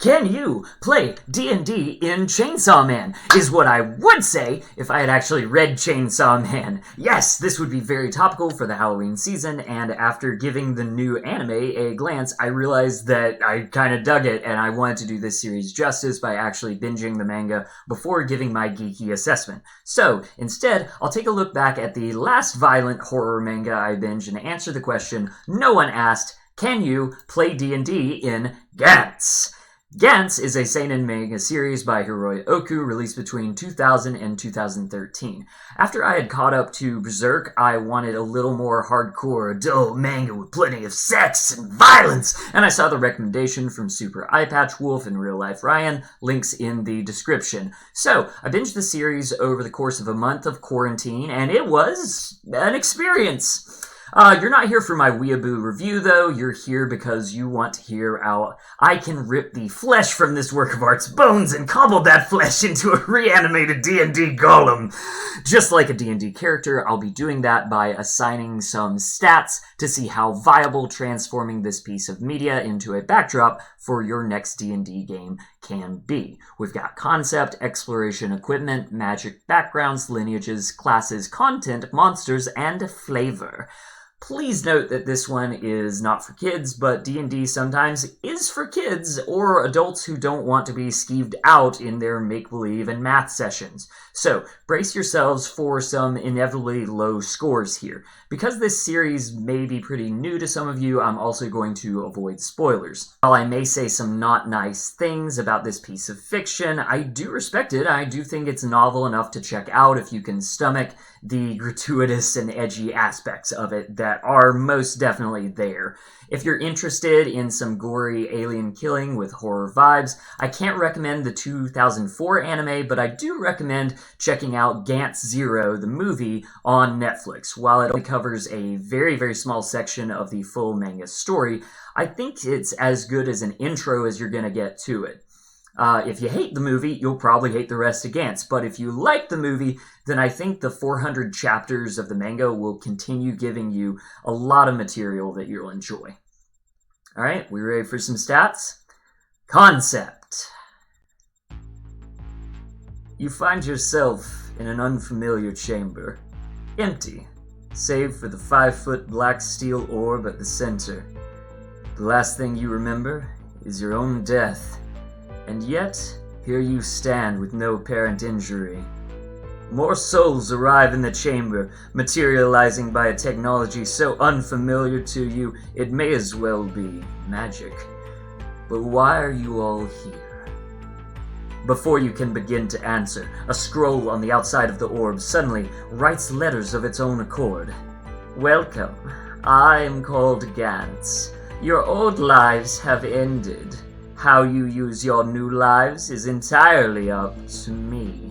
Can you play D&D in Chainsaw Man? Is what I would say if I had actually read Chainsaw Man. Yes, this would be very topical for the Halloween season, and after giving the new anime a glance, I realized that I kind of dug it, and I wanted to do this series justice by actually binging the manga before giving my geeky assessment. So, instead, I'll take a look back at the last violent horror manga I binged and answer the question no one asked, can you play D&D in Gantz? Gantz is a seinen manga series by Hiroi Oku released between 2000 and 2013. After I had caught up to Berserk, I wanted a little more hardcore adult manga with plenty of sex and violence, and I saw the recommendation from Super Eyepatch Wolf and Real Life Ryan, links in the description. So, I binged the series over the course of a month of quarantine, and it was an experience. You're not here for my weeaboo review, though. You're here because you want to hear how I can rip the flesh from this work of art's bones and cobble that flesh into a reanimated D&D golem. Just like a D&D character, I'll be doing that by assigning some stats to see how viable transforming this piece of media into a backdrop for your next D&D game can be. We've got concept, exploration, equipment, magic backgrounds, lineages, classes, content, monsters, and flavor. Please note that this one is not for kids, but D&D sometimes is for kids or adults who don't want to be skeeved out in their make-believe and math sessions. So, brace yourselves for some inevitably low scores here. Because this series may be pretty new to some of you, I'm also going to avoid spoilers. While I may say some not nice things about this piece of fiction, I do respect it. I do think it's novel enough to check out if you can stomach the gratuitous and edgy aspects of it that are most definitely there. If you're interested in some gory alien killing with horror vibes, I can't recommend the 2004 anime, but I do recommend checking out Gantz Zero, the movie, on Netflix. While it only covers a very, very small section of the full manga story, I think it's as good as an intro as you're going to get to it. If you hate the movie, you'll probably hate the rest of Gantz. But if you like the movie, then I think the 400 chapters of the manga will continue giving you a lot of material that you'll enjoy. Alright, we ready for some stats? Concept. You find yourself in an unfamiliar chamber. Empty, save for the 5-foot black steel orb at the center. The last thing you remember is your own death. And yet, here you stand with no apparent injury. More souls arrive in the chamber, materializing by a technology so unfamiliar to you, it may as well be magic. But why are you all here? Before you can begin to answer, a scroll on the outside of the orb suddenly writes letters of its own accord. Welcome. I am called Gantz. Your old lives have ended. How you use your new lives is entirely up to me.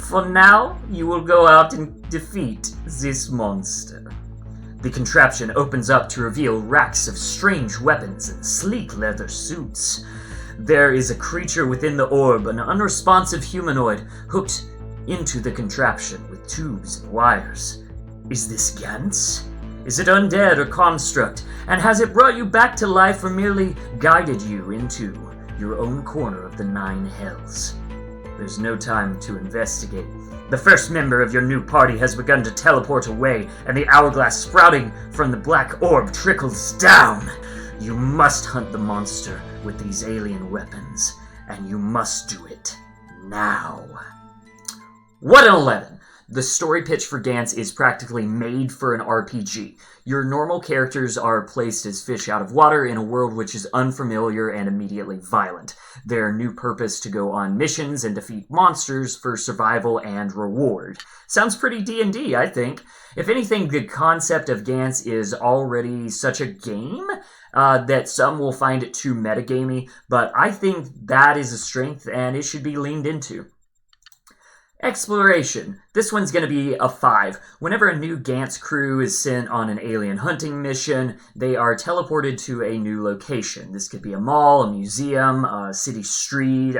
For now, you will go out and defeat this monster. The contraption opens up to reveal racks of strange weapons and sleek leather suits. There is a creature within the orb, an unresponsive humanoid, hooked into the contraption with tubes and wires. Is this Gantz? Is it undead or construct? And has it brought you back to life or merely guided you into your own corner of the 9 hells? There's no time to investigate. The first member of your new party has begun to teleport away, and the hourglass sprouting from the black orb trickles down. You must hunt the monster with these alien weapons, and you must do it now. What an 11! The story pitch for Gantz is practically made for an RPG. Your normal characters are placed as fish out of water in a world which is unfamiliar and immediately violent. Their new purpose to go on missions and defeat monsters for survival and reward. Sounds pretty D&D, I think. If anything, the concept of Gantz is already such a game that some will find it too metagamey, but I think that is a strength and it should be leaned into. Exploration. This one's going to be a 5. Whenever a new Gantz crew is sent on an alien hunting mission, they are teleported to a new location. This could be a mall, a museum, a city street,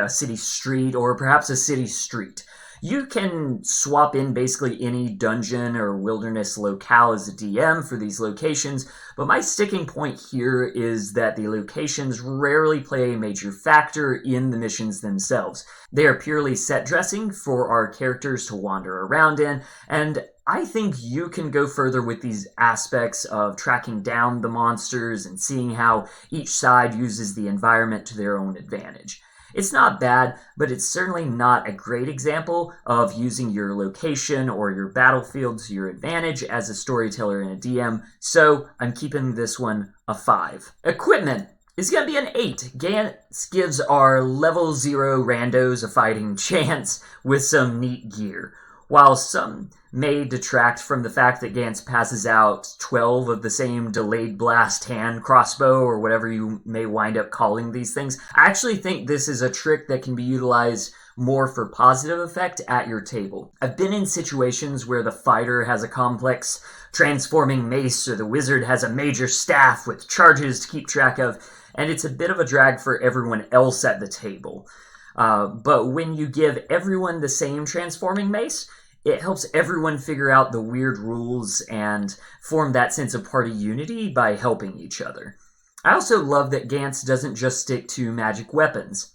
or perhaps a city street. You can swap in basically any dungeon or wilderness locale as a DM for these locations, but my sticking point here is that the locations rarely play a major factor in the missions themselves. They are purely set dressing for our characters to wander around in, and I think you can go further with these aspects of tracking down the monsters and seeing how each side uses the environment to their own advantage. It's not bad, but it's certainly not a great example of using your location or your battlefield to your advantage as a storyteller and a DM, so I'm keeping this one a 5. Equipment is going to be an 8. Gantz gives our level 0 randos a fighting chance with some neat gear. While some may detract from the fact that Gantz passes out 12 of the same delayed blast hand crossbow or whatever you may wind up calling these things, I actually think this is a trick that can be utilized more for positive effect at your table. I've been in situations where the fighter has a complex transforming mace or the wizard has a major staff with charges to keep track of, and it's a bit of a drag for everyone else at the table. But when you give everyone the same transforming mace, it helps everyone figure out the weird rules and form that sense of party unity by helping each other. I also love that Gantz doesn't just stick to magic weapons.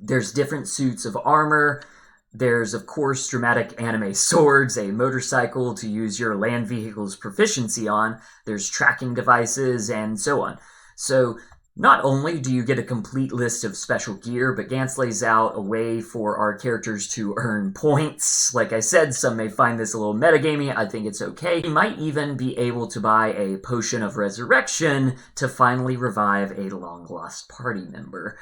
There's different suits of armor. There's, of course, dramatic anime swords, a motorcycle to use your land vehicle's proficiency on. There's tracking devices, and so on. So not only do you get a complete list of special gear, but Gantz lays out a way for our characters to earn points. Like I said, some may find this a little metagamey. I think it's okay. You might even be able to buy a potion of resurrection to finally revive a long-lost party member.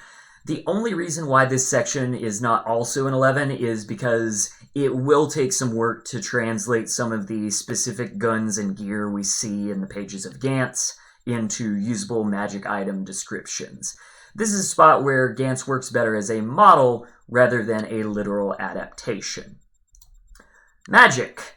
The only reason why this section is not also an 11 is because it will take some work to translate some of the specific guns and gear we see in the pages of Gantz into usable magic item descriptions. This is a spot where Gantz works better as a model rather than a literal adaptation. Magic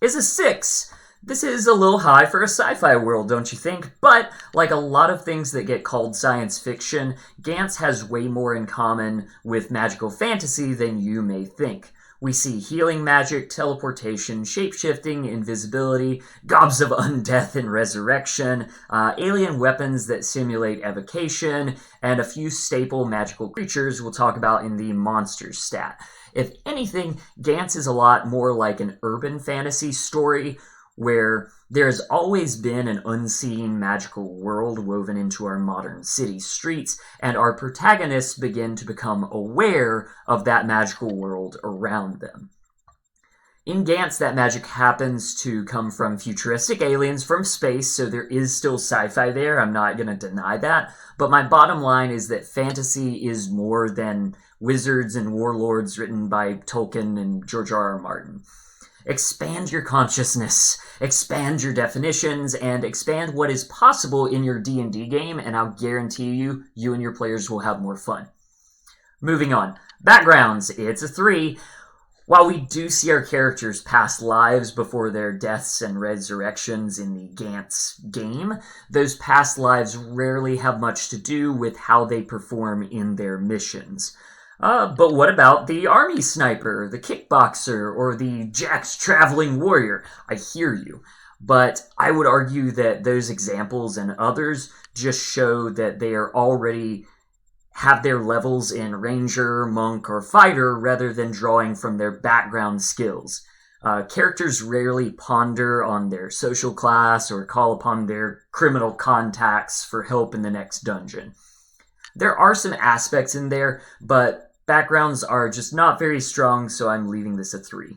is a 6. This is a little high for a sci-fi world, don't you think? But, like a lot of things that get called science fiction, Gantz has way more in common with magical fantasy than you may think. We see healing magic, teleportation, shape-shifting, invisibility, gobs of undeath and resurrection, alien weapons that simulate evocation, and a few staple magical creatures we'll talk about in the monsters stat. If anything, Gantz is a lot more like an urban fantasy story where there has always been an unseen magical world woven into our modern city streets, and our protagonists begin to become aware of that magical world around them. In Gantz, that magic happens to come from futuristic aliens from space, so there is still sci-fi there, I'm not going to deny that, but my bottom line is that fantasy is more than wizards and warlords written by Tolkien and George R.R. Martin. Expand your consciousness, expand your definitions, and expand what is possible in your D&D game, and I'll guarantee you, you and your players will have more fun. Moving on. Backgrounds, it's a 3. While we do see our characters' past lives before their deaths and resurrections in the Gantz game, those past lives rarely have much to do with how they perform in their missions. But what about the army sniper, the kickboxer, or the Jack's traveling warrior? I hear you. But I would argue that those examples and others just show that they are already have their levels in ranger, monk, or fighter rather than drawing from their background skills. Characters rarely ponder on their social class or call upon their criminal contacts for help in the next dungeon. There are some aspects in there, but backgrounds are just not very strong, so I'm leaving this at 3.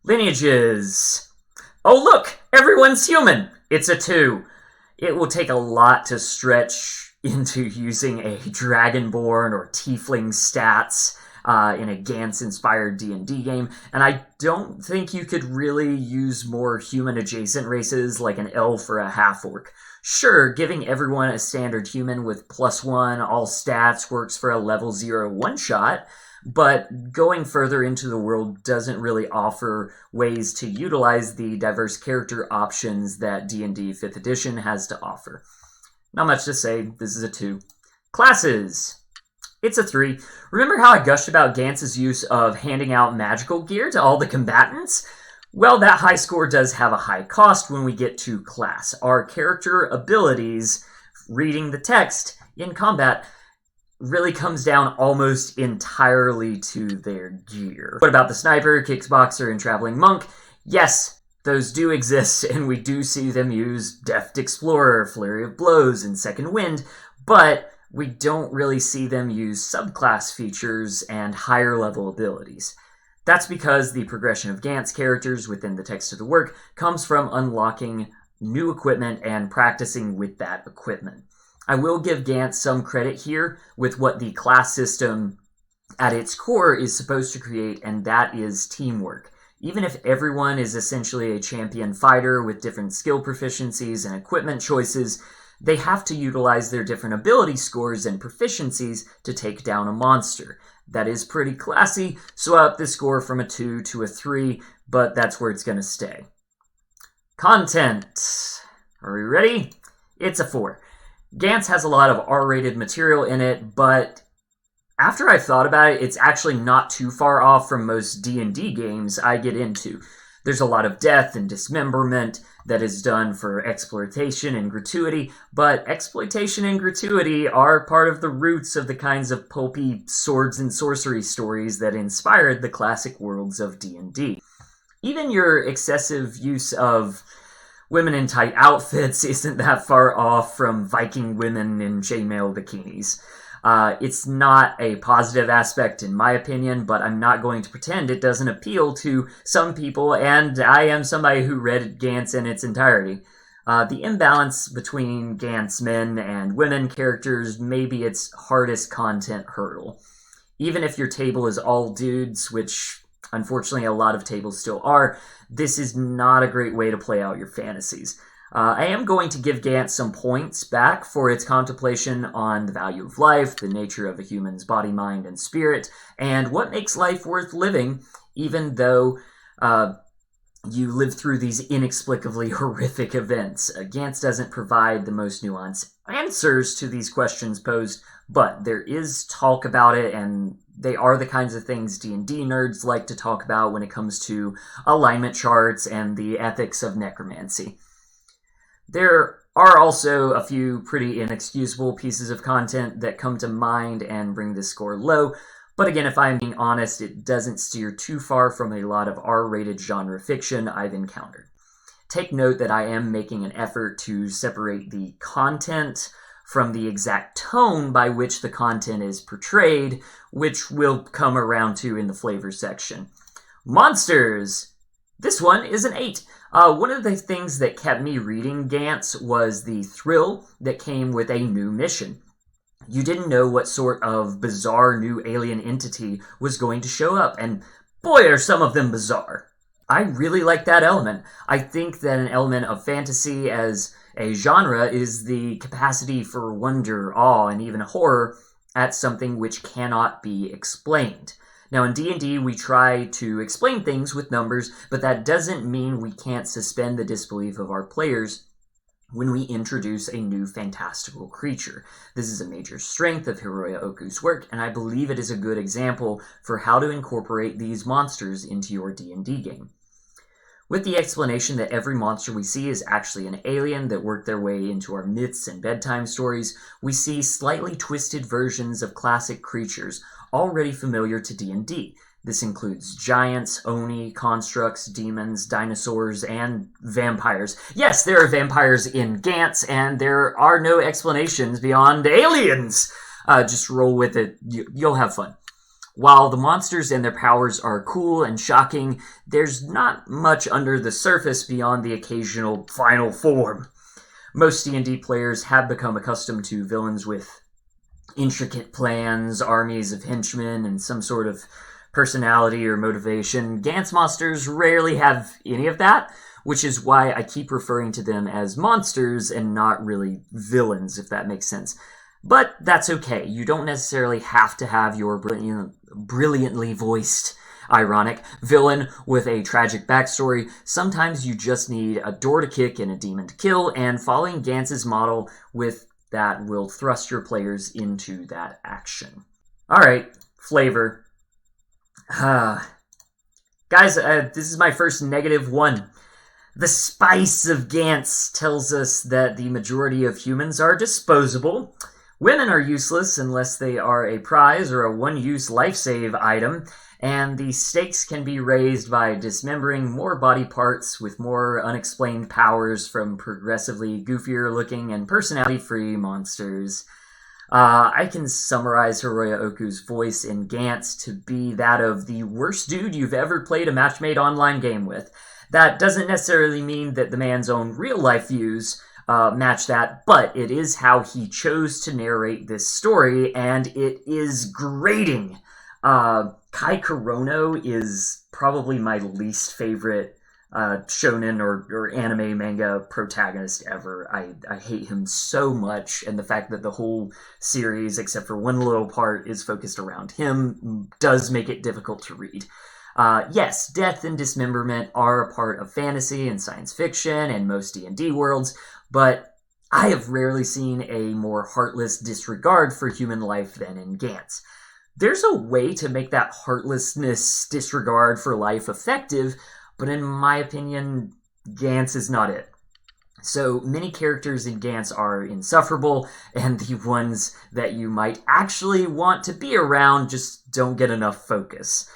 Lineages. Oh look, everyone's human. It's a 2. It will take a lot to stretch into using a Dragonborn or Tiefling stats in a Gantz-inspired D&D game, and I don't think you could really use more human-adjacent races like an elf or a half-orc. Sure, giving everyone a standard human with +1 all stats works for a level 0 one-shot, but going further into the world doesn't really offer ways to utilize the diverse character options that D&D 5th edition has to offer. Not much to say, this is a 2. Classes. It's a 3. Remember how I gushed about Gantz's use of handing out magical gear to all the combatants? Well, that high score does have a high cost when we get to class. Our character abilities, reading the text in combat, really comes down almost entirely to their gear. What about the sniper, kickboxer, and traveling monk? Yes, those do exist, and we do see them use Deft Explorer, Flurry of Blows, and Second Wind, but we don't really see them use subclass features and higher level abilities. That's because the progression of Gantz characters within the text of the work comes from unlocking new equipment and practicing with that equipment. I will give Gantz some credit here with what the class system at its core is supposed to create, and that is teamwork. Even if everyone is essentially a champion fighter with different skill proficiencies and equipment choices, they have to utilize their different ability scores and proficiencies to take down a monster. That is pretty classy, so I up the score from a 2 to a 3, but that's where it's going to stay. Content. Are we ready? It's a 4. Gantz has a lot of R-rated material in it, but after I thought about it, it's actually not too far off from most D&D games I get into. There's a lot of death and dismemberment that is done for exploitation and gratuity, but exploitation and gratuity are part of the roots of the kinds of pulpy swords and sorcery stories that inspired the classic worlds of D&D. Even your excessive use of women in tight outfits isn't that far off from Viking women in chainmail bikinis. It's not a positive aspect in my opinion, but I'm not going to pretend it doesn't appeal to some people, and I am somebody who read Gantz in its entirety. The imbalance between Gantz men and women characters may be its hardest content hurdle. Even if your table is all dudes, which unfortunately a lot of tables still are, this is not a great way to play out your fantasies. I am going to give Gantz some points back for its contemplation on the value of life, the nature of a human's body, mind, and spirit, and what makes life worth living, even though you live through these inexplicably horrific events. Gantz doesn't provide the most nuanced answers to these questions posed, but there is talk about it, and they are the kinds of things D&D nerds like to talk about when it comes to alignment charts and the ethics of necromancy. There are also a few pretty inexcusable pieces of content that come to mind and bring the score low, but again, if I'm being honest, it doesn't steer too far from a lot of R-rated genre fiction I've encountered. Take note that I am making an effort to separate the content from the exact tone by which the content is portrayed, which we'll come around to in the flavor section. Monsters! This one is an 8. One of the things that kept me reading Gantz was the thrill that came with a new mission. You didn't know what sort of bizarre new alien entity was going to show up, and boy are some of them bizarre. I really like that element. I think that an element of fantasy as a genre is the capacity for wonder, awe, and even horror at something which cannot be explained. Now, in D&D, we try to explain things with numbers, but that doesn't mean we can't suspend the disbelief of our players when we introduce a new fantastical creature. This is a major strength of Hiroya Oku's work, and I believe it is a good example for how to incorporate these monsters into your D&D game. With the explanation that every monster we see is actually an alien that worked their way into our myths and bedtime stories, we see slightly twisted versions of classic creatures already familiar to D&D. This includes giants, oni, constructs, demons, dinosaurs, and vampires. Yes, there are vampires in Gantz, and there are no explanations beyond aliens. Just roll with it. You'll have fun. While the monsters and their powers are cool and shocking, there's not much under the surface beyond the occasional final form. Most D&D players have become accustomed to villains with intricate plans, armies of henchmen, and some sort of personality or motivation. Gantz monsters rarely have any of that, which is why I keep referring to them as monsters and not really villains, if that makes sense. But that's okay. You don't necessarily have to have your brilliantly voiced, ironic, villain with a tragic backstory. Sometimes you just need a door to kick and a demon to kill, and following Gantz's model with that will thrust your players into that action. Alright, flavor. Guys, this is my first -1. The spice of Gantz tells us that the majority of humans are disposable. Women are useless unless they are a prize or a one-use life-save item, and the stakes can be raised by dismembering more body parts with more unexplained powers from progressively goofier-looking and personality-free monsters. I can summarize Hiroya Oku's voice in Gantz to be that of the worst dude you've ever played a match-made online game with. That doesn't necessarily mean that the man's own real-life views match that, but it is how he chose to narrate this story, and it is grating. Kai Korono is probably my least favorite shonen or anime manga protagonist ever. I hate him so much, and the fact that the whole series, except for one little part, is focused around him does make it difficult to read. Yes, death and dismemberment are a part of fantasy and science fiction and most D&D worlds, but I have rarely seen a more heartless disregard for human life than in Gantz. There's a way to make that heartlessness disregard for life effective, but in my opinion, Gantz is not it. So many characters in Gantz are insufferable, and the ones that you might actually want to be around just don't get enough focus.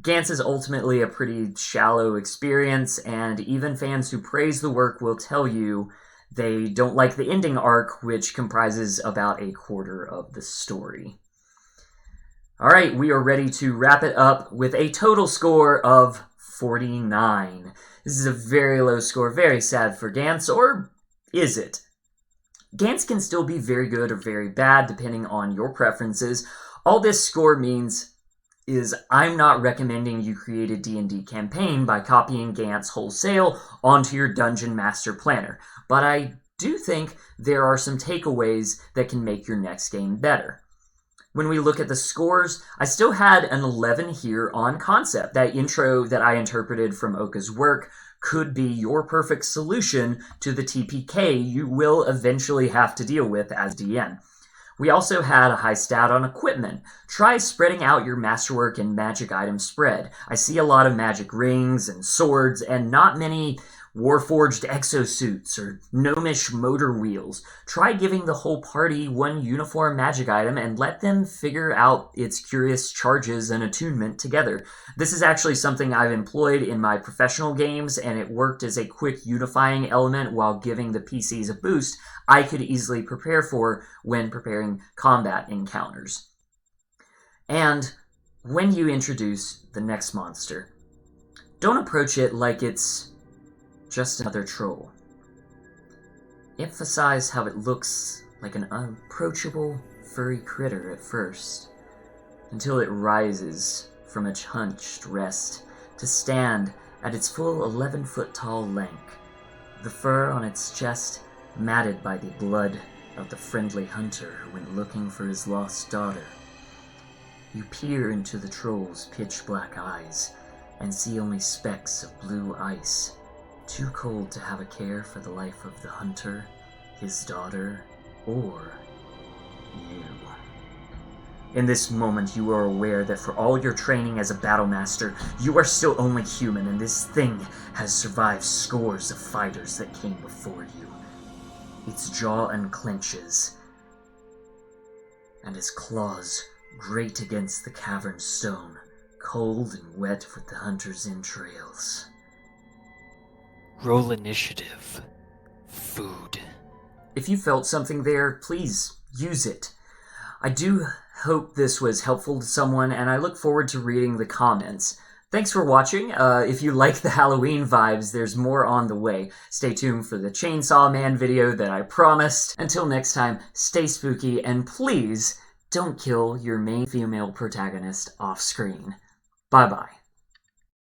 Gantz is ultimately a pretty shallow experience, and even fans who praise the work will tell you they don't like the ending arc, which comprises about a quarter of the story. Alright, we are ready to wrap it up with a total score of 49. This is a very low score, very sad for Gantz, or is it? Gantz can still be very good or very bad, depending on your preferences. All this score means is I'm not recommending you create a D&D campaign by copying Gantz wholesale onto your Dungeon Master Planner, but I do think there are some takeaways that can make your next game better. When we look at the scores, I still had an 11 here on concept. That intro that I interpreted from Oka's work could be your perfect solution to the TPK you will eventually have to deal with as DM. We also had a high stat on equipment. Try spreading out your masterwork and magic item spread. I see a lot of magic rings and swords and not many warforged exosuits or gnomish motor wheels. Try giving the whole party one uniform magic item and let them figure out its curious charges and attunement together. This is actually something I've employed in my professional games, and it worked as a quick unifying element while giving the PCs a boost I could easily prepare for when preparing combat encounters. And when you introduce the next monster, don't approach it like it's just another troll. Emphasize how it looks like an unapproachable, furry critter at first, until it rises from its hunched rest to stand at its full 11-foot-tall length, the fur on its chest matted by the blood of the friendly hunter who went looking for his lost daughter. You peer into the troll's pitch-black eyes and see only specks of blue ice, too cold to have a care for the life of the hunter, his daughter, or you. In this moment, you are aware that for all your training as a battle master, you are still only human, and this thing has survived scores of fighters that came before you. Its jaw unclenches, and its claws grate against the cavern stone, cold and wet with the hunter's entrails. Roll initiative. Food. If you felt something there, please use it. I do hope this was helpful to someone, and I look forward to reading the comments. Thanks for watching. If you like the Halloween vibes, there's more on the way. Stay tuned for the Chainsaw Man video that I promised. Until next time, stay spooky, and please don't kill your main female protagonist off screen. Bye-bye.